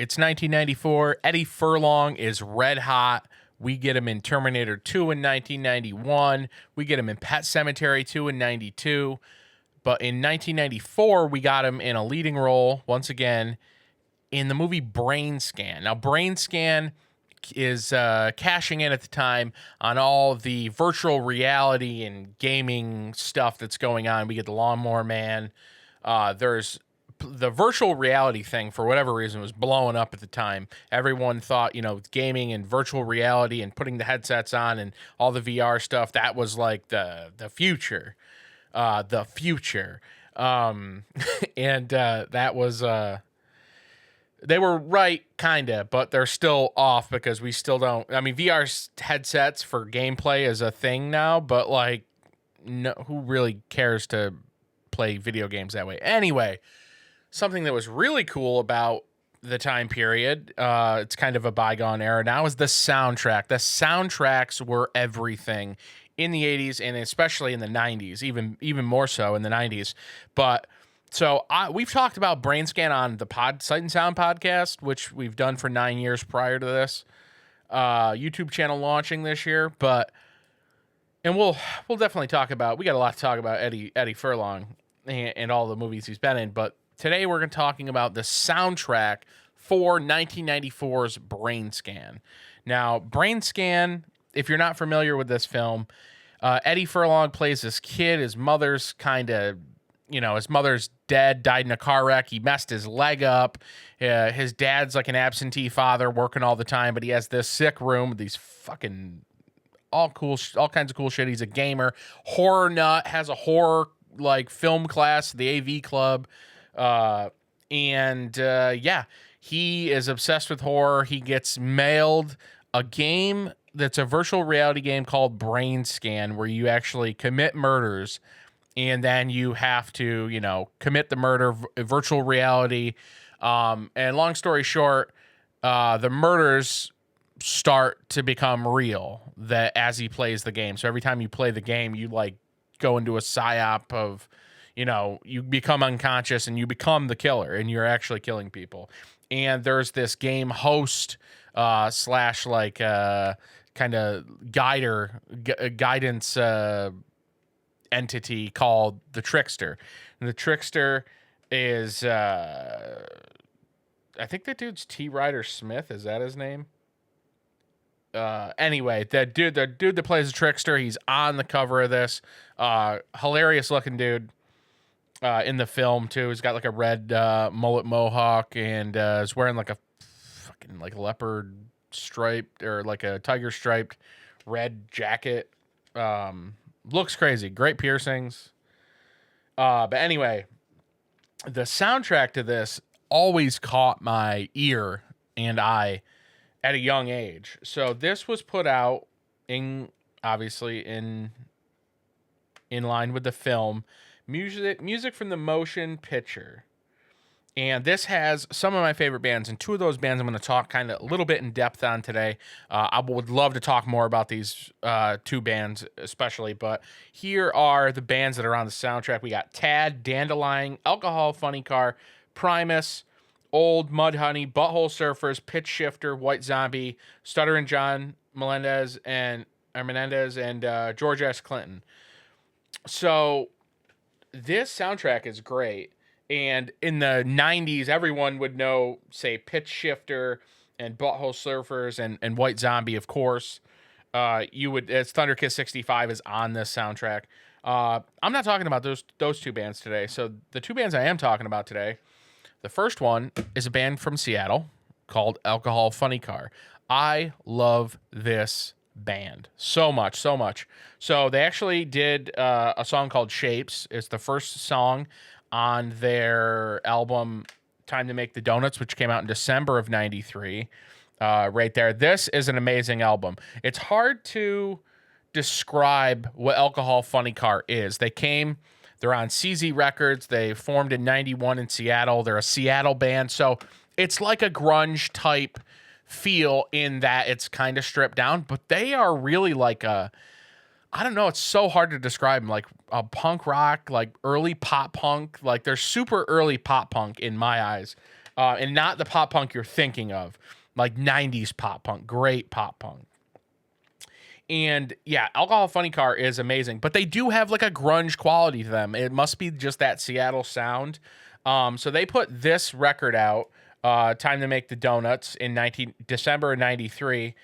It's 1994. Eddie Furlong is red hot. We get him in Terminator 2 in 1991. We get him in Pet Sematary 2 in 92. But in 1994, we got him in a leading role, once again, in the movie Brainscan. Now, Brainscan is cashing in at the time on all the virtual reality and gaming stuff that's going on. We get the Lawnmower Man. There's the virtual reality thing, for whatever reason, was blowing up at the time. Everyone thought, gaming and virtual reality and putting the headsets on and all the VR stuff, that was like the future. The future. And that was... They were right, kind of, but they're still off because we still don't... I mean, VR headsets for gameplay is a thing now, but, no, who really cares to play video games that way? Anyway, something that was really cool about the time period, it's kind of a bygone era now, is the soundtrack. The soundtracks were everything in the 80s and especially in the 90s, even more so in the 90s. But... So we've talked about Brainscan on the Sight and Sound podcast, which we've done for 9 years prior to this YouTube channel launching this year. And we'll definitely talk about. We got a lot to talk about Eddie Furlong and all the movies he's been in. But today we're going to talking about the soundtrack for 1994's Brainscan. Now, Brainscan, if you're not familiar with this film, Eddie Furlong plays this kid. His mother's his mother's dead, died in a car wreck. He messed his leg up. His dad's like an absentee father working all the time, but he has this sick room with these fucking all kinds of cool shit. He's a gamer. Horror nut, has a horror film class, the AV club. He is obsessed with horror. He gets mailed a game that's a virtual reality game called Brainscan, where you actually commit murders. And then you have to, commit the murder, virtual reality. And long story short, the murders start to become real as he plays the game. So every time you play the game, you go into a psyop of, you become unconscious and you become the killer and you're actually killing people. And there's this game host / kind of guidance entity called the Trickster. And the Trickster is I think that dude's T. Ryder Smith. Is that his name? Anyway, the dude that plays the Trickster, he's on the cover of this. Hilarious looking dude in the film too. He's got a red mullet mohawk and is wearing a fucking leopard striped or a tiger striped red jacket. Looks crazy. Great piercings. But anyway, the soundtrack to this always caught my ear and eye at a young age. So this was put out obviously in line with the film. Music from the motion picture. And this has some of my favorite bands, and two of those bands I'm going to talk kind of a little bit in depth on today. I would love to talk more about these two bands especially, but here are the bands that are on the soundtrack. We got Tad, Dandelion, Alcohol Funny Car, Primus, Old, Mudhoney, Butthole Surfers, Pitch Shifter, White Zombie, Stutterin' John Menendez, and George S. Clinton. So this soundtrack is great. And in the 90s, everyone would know, say, Pitch Shifter and Butthole Surfers and White Zombie, of course. It's Thunder Kiss 65 is on this soundtrack. I'm not talking about those two bands today. So the two bands I am talking about today, the first one is a band from Seattle called Alcohol Funny Car. I love this band so much. So they actually did a song called Shapes. It's the first song on their album Time to Make the Donuts, which came out in December of 93. Right there. This is an amazing album. It's hard to describe what Alcohol Funny Car is. They're on CZ Records. They formed in 91 in Seattle. They're a Seattle band. So it's like a grunge type feel in that it's kind of stripped down, but they are really I don't know, it's so hard to describe them, like a punk rock, early pop punk. They're super early pop punk in my eyes. and not the pop punk you're thinking of, like 90s pop punk, great pop punk. And yeah, Alcohol Funny Car is amazing, but they do have like a grunge quality to them. It must be just that Seattle sound. So they put this record out, Time to Make the Donuts, in December of 93.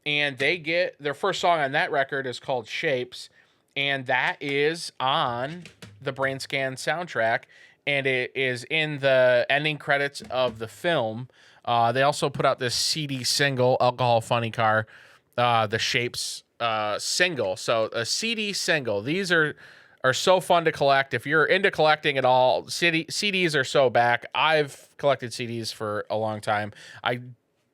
And they get their first song on that record is called Shapes. And that is on the Brainscan soundtrack. And it is in the ending credits of the film. They also put out this CD single, Alcohol Funny Car, the Shapes single. So a CD single. These are so fun to collect. If you're into collecting at all, CDs are so back. I've collected CDs for a long time. I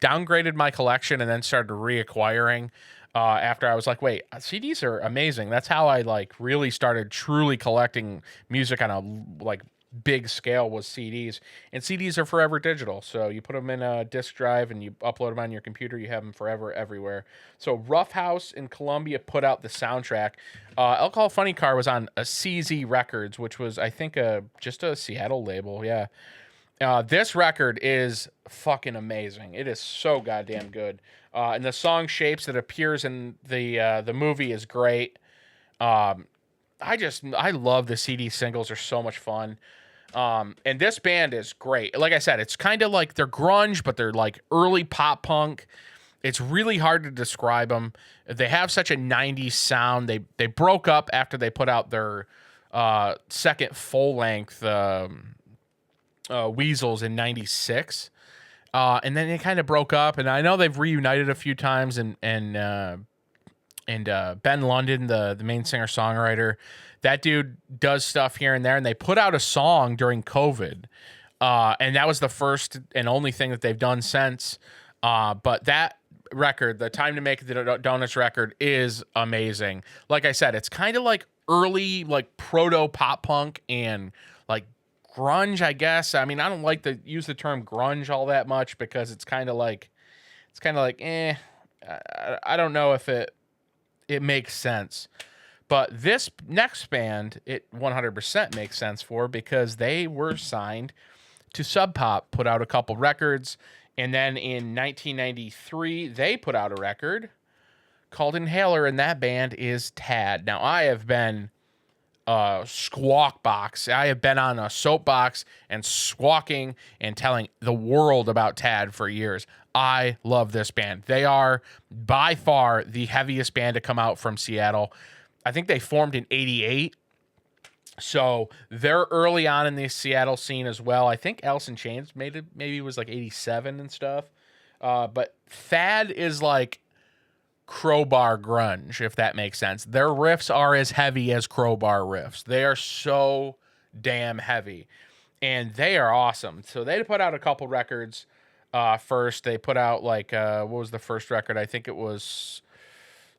downgraded my collection and then started reacquiring after I was like, wait, CDs are amazing. That's how I like really started truly collecting music on a like big scale was CDs. And CDs are forever digital. So you put them in a disk drive and you upload them on your computer. You have them forever everywhere. So Rough House in Columbia put out the soundtrack. Alcohol Funny Car was on a CZ Records, which was, I think, just a Seattle label. Yeah. This record is fucking amazing. It is so goddamn good. And the song Shapes that appears in the movie is great. I love the CD singles. They're so much fun. And this band is great. Like I said, it's kind of like they're grunge, but they're like early pop punk. It's really hard to describe them. They have such a 90s sound. They broke up after they put out their second full-length Weasels in 96. And then they kind of broke up. And I know they've reunited a few times. And Ben London, the main singer-songwriter, that dude does stuff here and there. And they put out a song during COVID. And that was the first and only thing that they've done since. But that record, the Time to Make the Donuts record, is amazing. Like I said, it's kind of like early, like proto pop punk and like grunge, I guess. I mean, I don't like to use the term grunge all that much because it's kind of like I don't know if it makes sense. But this next band, it 100% makes sense for, because they were signed to Sub Pop, put out a couple records, and then in 1993, they put out a record called Inhaler, and that band is Tad. Now, I have been Squawk Box. I have been on a soapbox and squawking and telling the world about Tad for years. I love this band. They are by far the heaviest band to come out from Seattle. I think they formed in 88. So they're early on in the Seattle scene as well. I think Alice in Chains maybe was like 87 and stuff. But Thad is like Crowbar grunge, if that makes sense. Their riffs are as heavy as Crowbar riffs. They are so damn heavy. And they are awesome. So they put out a couple records first. They put out like, what was the first record? I think it was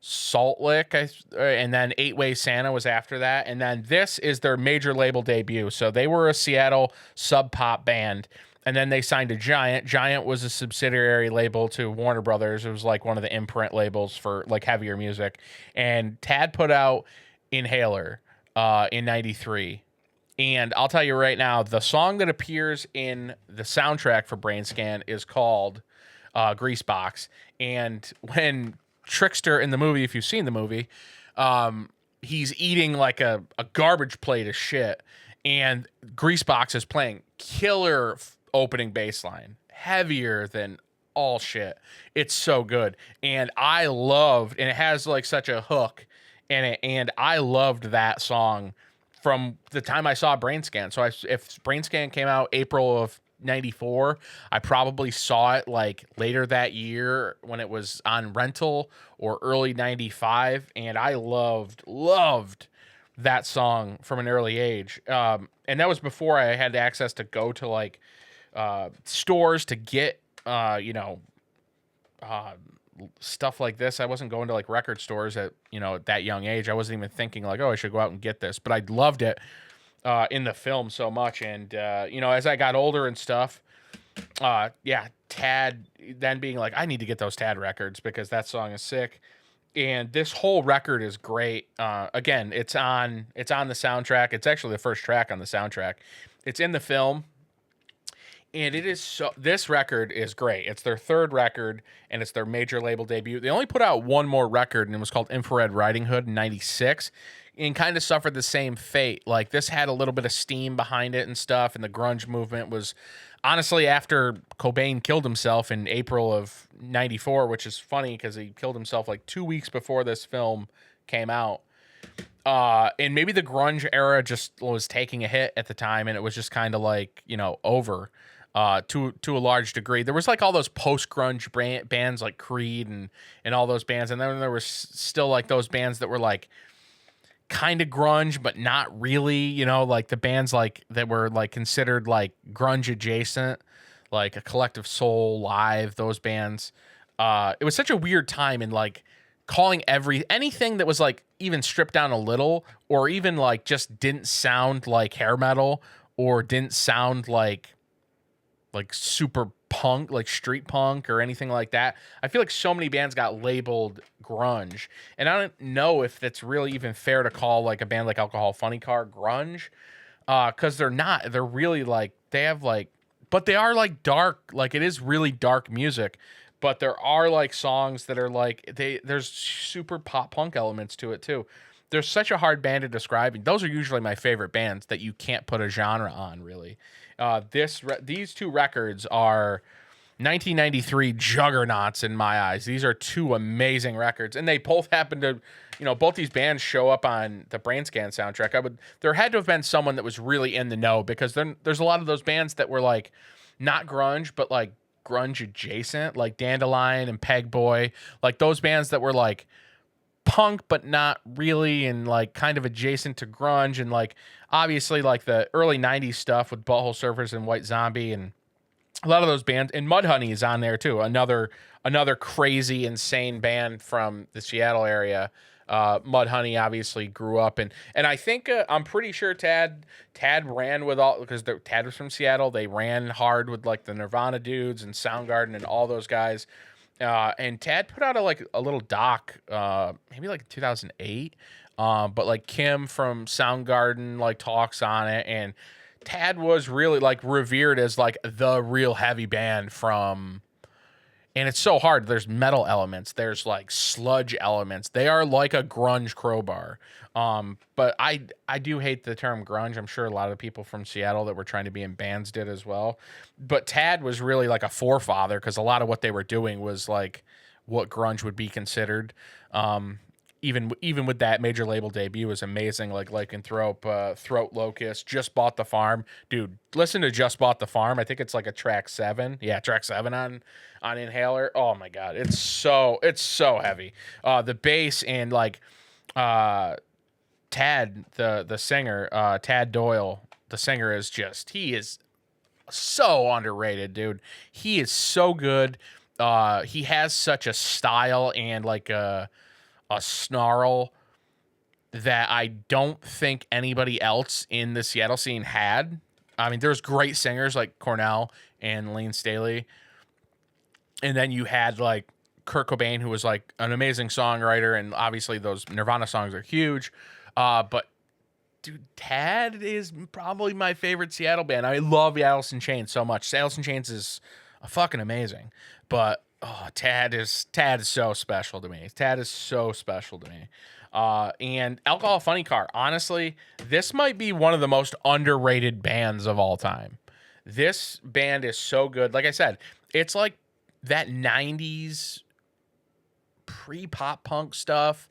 Salt Lick, and then 8-Way Santa was after that. And then this is their major label debut. So they were a Seattle sub-pop band. And then they signed to Giant. Giant was a subsidiary label to Warner Brothers. It was like one of the imprint labels for like heavier music. And Tad put out Inhaler in 93. And I'll tell you right now, the song that appears in the soundtrack for Brainscan is called Greasebox. And when Trickster in the movie, if you've seen the movie, he's eating like a garbage plate of shit. And Greasebox is playing killer opening bass line, heavier than all shit. It's so good. And I loved, and it has like such a hook in it, and I loved that song from the time I saw Brainscan. So if Brainscan came out April of 94, I probably saw it like later that year when it was on rental, or early 95, and I loved that song from an early age. And that was before I had access to go to like stores to get stuff like this. I wasn't going to like record stores at that young age. I wasn't even thinking like, oh, I should go out and get this, but I loved it in the film so much. And as I got older and stuff, Tad then being like, I need to get those Tad records because that song is sick. And this whole record is great. Again, it's on the soundtrack. It's actually the first track on the soundtrack. It's in the film. And it is so. This record is great. It's their third record, and it's their major label debut. They only put out one more record, and it was called Infrared Riding Hood in '96, and kind of suffered the same fate. Like this had a little bit of steam behind it and stuff, and the grunge movement was honestly after Cobain killed himself in April of '94, which is funny because he killed himself like 2 weeks before this film came out. And maybe the grunge era just was taking a hit at the time, and it was just kind of like over. To a large degree, there was like all those post grunge bands like Creed and all those bands, and then there was still like those bands that were like kind of grunge but not really, like the bands like that were like considered like grunge adjacent, like a Collective Soul, Live, those bands. It was such a weird time, and like calling anything that was like even stripped down a little, or even like just didn't sound like hair metal, or didn't sound like super punk, like street punk or anything like that. I feel like so many bands got labeled grunge, and I don't know if that's really even fair to call like a band like Alcohol Funny Car grunge, because they're not. They're really like they have like, but they are like dark. Like it is really dark music, but there are like songs that are like there's super pop punk elements to it too. There's such a hard band to describe. And those are usually my favorite bands that you can't put a genre on, really. These two records are 1993 juggernauts in my eyes. These are two amazing records, and they both happen to, both these bands show up on the Brainscan soundtrack. There had to have been someone that was really in the know, because there's a lot of those bands that were like not grunge, but like grunge adjacent, like Dandelion and Peg Boy, like those bands that were like punk but not really, and like kind of adjacent to grunge, and like obviously like the early 90s stuff with Butthole Surfers and White Zombie, and a lot of those bands, and Mudhoney is on there too, another crazy insane band from the Seattle area. Mudhoney obviously grew up, and I think I'm pretty sure Tad ran with all, because Tad was from Seattle. They ran hard with like the Nirvana dudes and Soundgarden and all those guys. And Tad put out a little doc, maybe like 2008. But like Kim from Soundgarden like talks on it, and Tad was really like revered as like the real heavy band from, and it's so hard. There's metal elements, there's like sludge elements. They are like a grunge crowbar. But I do hate the term grunge. I'm sure a lot of people from Seattle that were trying to be in bands did as well. But Tad was really like a forefather, because a lot of what they were doing was like what grunge would be considered. Even with that major label debut was amazing. Like Lycanthrope, Throat Locust, Just Bought the Farm. Dude, listen to Just Bought the Farm. I think it's like a track 7. Yeah, track 7 on Inhaler. Oh my God. It's so heavy. The bass and like Tad, the singer, Tad Doyle, the singer, he is so underrated, dude. He is so good. He has such a style and like a snarl that I don't think anybody else in the Seattle scene had. I mean, there's great singers like Cornell and Lane Staley, and then you had like Kurt Cobain, who was like an amazing songwriter, and obviously those Nirvana songs are huge. But dude, Tad is probably my favorite Seattle band. I love Alice in Chains so much. Alice in Chains is fucking amazing, but Tad is so special to me. Tad is so special to me. And Alcohol Funny Car, honestly, this might be one of the most underrated bands of all time. This band is so good. Like I said, it's like that 90s pre-pop punk stuff.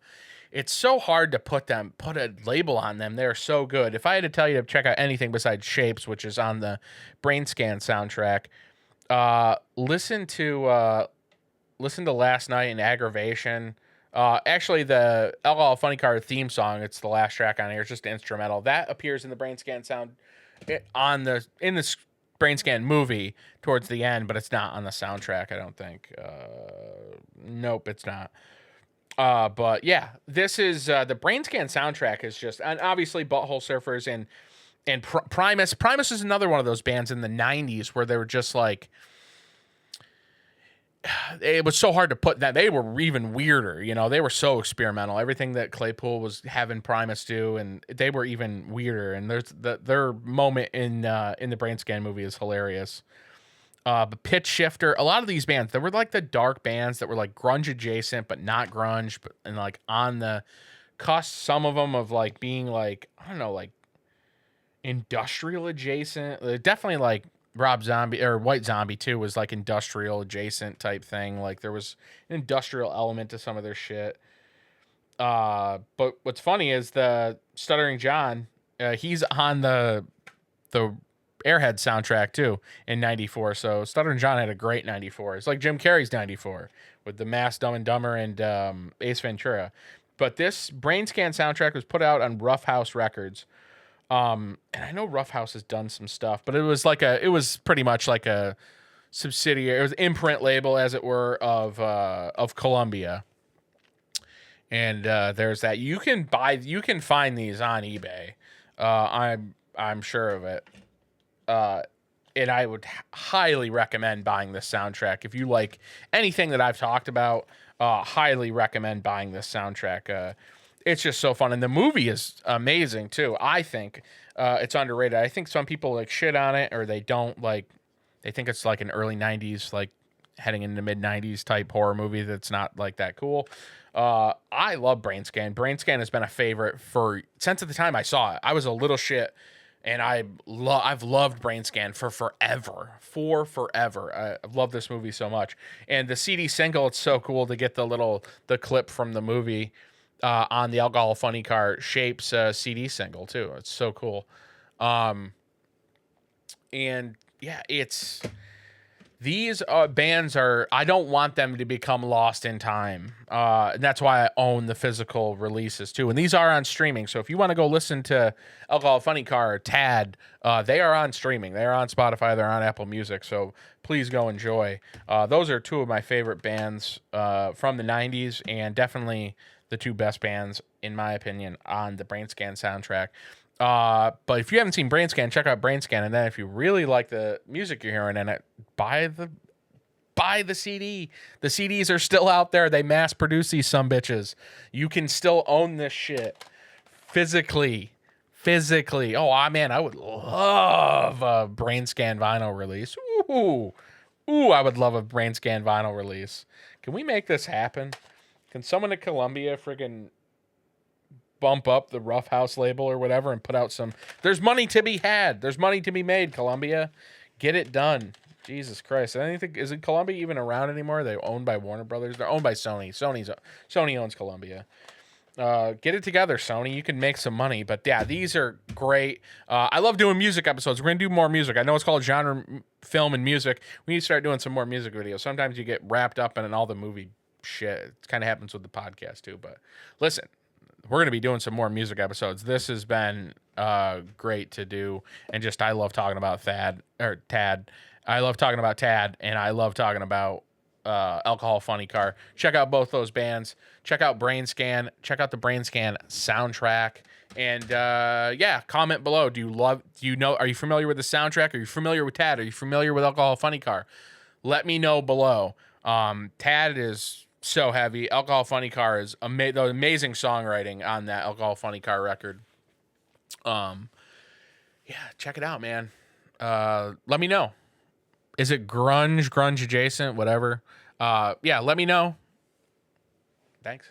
It's so hard to put a label on them. They're so good. If I had to tell you to check out anything besides Shapes, which is on the Brainscan soundtrack, listen to Last Night in Aggravation. Actually, the Alcohol Funny Car theme song, it's the last track on here. It's just instrumental. That appears in the Brainscan sound in the Brainscan movie towards the end, but it's not on the soundtrack, I don't think. Nope, it's not. But yeah, this is the Brainscan soundtrack is just, and obviously Butthole Surfers and Primus. Primus is another one of those bands in the 90s where they were just like, it was so hard to put that. They were even weirder, they were so experimental. Everything that Claypool was having Primus do, and they were even weirder. And their moment in the Brainscan movie is hilarious. But Pitch Shifter, a lot of these bands, they were like the dark bands that were like grunge adjacent, but not grunge, but and like on the cusp, some of them of like being like, I don't know, like industrial adjacent. Definitely like Rob Zombie or White Zombie too was like industrial adjacent type thing. Like there was an industrial element to some of their shit. But what's funny is the Stuttering John, he's on the Airhead soundtrack too in '94. So Stuttering John had a great '94. It's like Jim Carrey's '94 with The Mask, Dumb and Dumber, and Ace Ventura. But this Brainscan soundtrack was put out on Rough House Records. And I know Rough House has done some stuff, but it was pretty much like a subsidiary. It was imprint label, as it were, of Columbia. And there's that. You can find these on eBay. I'm sure of it. And I would highly recommend buying this soundtrack. If you like anything that I've talked about, highly recommend buying this soundtrack. It's just so fun. And the movie is amazing too. I think it's underrated. I think some people like shit on it, or they don't like, they think it's like an early 90s, like heading into mid 90s type horror movie that's not like that cool. I love Brainscan. Brainscan has been a favorite since at the time I saw it. I was a little shit, and I've loved Brainscan for forever. I've loved this movie so much. And the CD single, it's so cool to get the clip from the movie on the Alcohol Funny Car Shapes CD single too. It's so cool. And yeah, these bands are, I don't want them to become lost in time. And that's why I own the physical releases too. And these are on streaming. So if you want to go listen to Alcohol Funny Car, Tad, they are on streaming. They are on Spotify. They're on Apple Music. So please go enjoy. Those are two of my favorite bands from the 90s, and definitely the two best bands, in my opinion, on the Brainscan soundtrack. But if you haven't seen Brainscan, check out Brainscan. And then if you really like the music you're hearing in it, buy the CD. The CDs are still out there. They mass produce these sumbitches. You can still own this shit physically. Oh, man, I would love a Brainscan vinyl release. Ooh, I would love a Brainscan vinyl release. Can we make this happen? Can someone at Columbia friggin' bump up the Rough House label or whatever and put out some? There's money to be had. There's money to be made, Columbia. Get it done. Jesus Christ. Isn't Columbia even around anymore? They're owned by Warner Brothers. They're owned by Sony. Sony owns Columbia. Get it together, Sony. You can make some money. But yeah, these are great. I love doing music episodes. We're going to do more music. I know it's called genre film and music. We need to start doing some more music videos. Sometimes you get wrapped up in all the movie shit. It kind of happens with the podcast too. But listen, we're going to be doing some more music episodes. This has been great to do. And just, I love talking about Tad. I love talking about Tad, and I love talking about Alcohol Funny Car. Check out both those bands. Check out Brainscan. Check out the Brainscan soundtrack. And yeah, comment below. Are you familiar with the soundtrack? Are you familiar with Tad? Are you familiar with Alcohol Funny Car? Let me know below. Tad is so heavy. Alcohol Funny Car is the amazing songwriting on that Alcohol Funny Car record. Yeah, check it out, man. Let me know. Is it grunge adjacent, whatever? Yeah, let me know. Thanks.